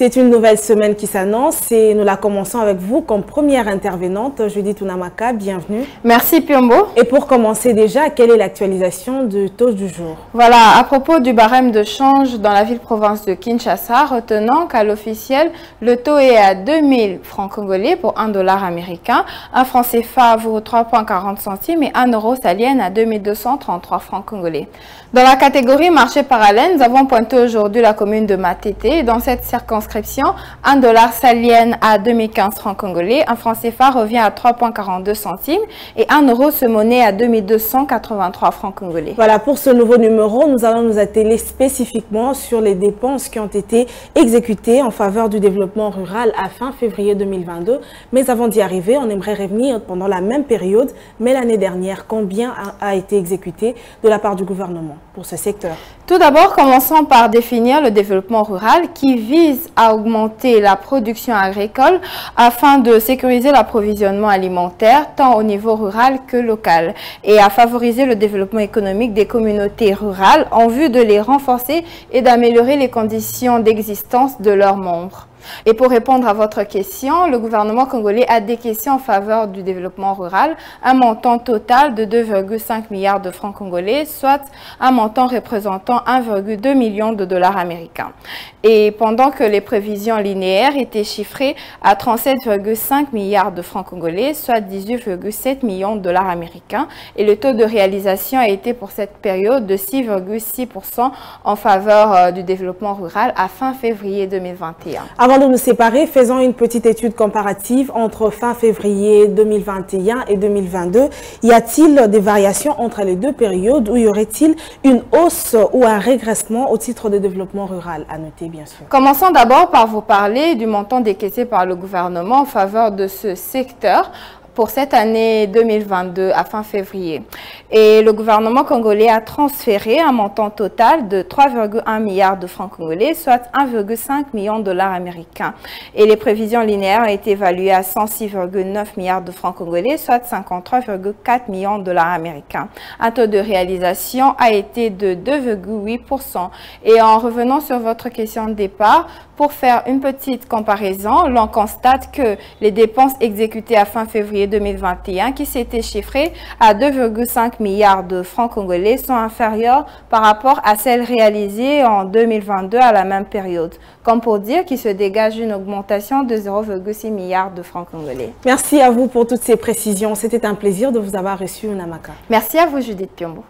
C'est une nouvelle semaine qui s'annonce et nous la commençons avec vous comme première intervenante, Judith Unamaka, bienvenue. Merci Piombo. Et pour commencer déjà, quelle est l'actualisation du taux du jour? Voilà, à propos du barème de change dans la ville-province de Kinshasa, retenant qu'à l'officiel, le taux est à 2000 francs congolais pour 1 dollar américain, un franc CFA vaut 3,40 centimes et 1 euro salienne à 2233 francs congolais. Dans la catégorie marché parallèle, nous avons pointé aujourd'hui la commune de Matete. Dans cette circonscription, 1 dollar salienne à 2015 francs congolais, un franc CFA revient à 3,42 centimes et 1 euro se monnaie à 2283 francs congolais. Voilà, pour ce nouveau numéro, nous allons nous atteler spécifiquement sur les dépenses qui ont été exécutées en faveur du développement rural à fin février 2022. Mais avant d'y arriver, on aimerait revenir pendant la même période, mais l'année dernière, combien a été exécuté de la part du gouvernement pour ce secteur? Tout d'abord, commençons par définir le développement rural qui vise à augmenter la production agricole afin de sécuriser l'approvisionnement alimentaire tant au niveau rural que local et à favoriser le développement économique des communautés rurales en vue de les renforcer et d'améliorer les conditions d'existence de leurs membres. Et pour répondre à votre question, le gouvernement congolais a décaissé en faveur du développement rural un montant total de 2,5 milliards de francs congolais, soit un montant représentant 1,2 million de dollars américains. Et pendant que les prévisions linéaires étaient chiffrées à 37,5 milliards de francs congolais, soit 18,7 millions de dollars américains, et le taux de réalisation a été pour cette période de 6,6% en faveur du développement rural à fin février 2021. Avant de nous séparer, faisons une petite étude comparative entre fin février 2021 et 2022. Y a-t-il des variations entre les deux périodes ou y aurait-il une hausse ou un régressement au titre de développement rural? À noter, bien sûr. Commençons d'abord par vous parler du montant décaissé par le gouvernement en faveur de ce secteur pour cette année 2022 à fin février. Et le gouvernement congolais a transféré un montant total de 3,1 milliards de francs congolais, soit 1,5 million de dollars américains. Et les prévisions linéaires ont été évaluées à 106,9 milliards de francs congolais, soit 53,4 millions de dollars américains. Un taux de réalisation a été de 2,8%. Et en revenant sur votre question de départ, pour faire une petite comparaison, l'on constate que les dépenses exécutées à fin février 2021, qui s'étaient chiffrées à 2,5 milliards de francs congolais, sont inférieures par rapport à celles réalisées en 2022 à la même période. Comme pour dire qu'il se dégage une augmentation de 0,6 milliards de francs congolais. Merci à vous pour toutes ces précisions. C'était un plaisir de vous avoir reçu, Unamaka. Merci à vous, Judith Piombo.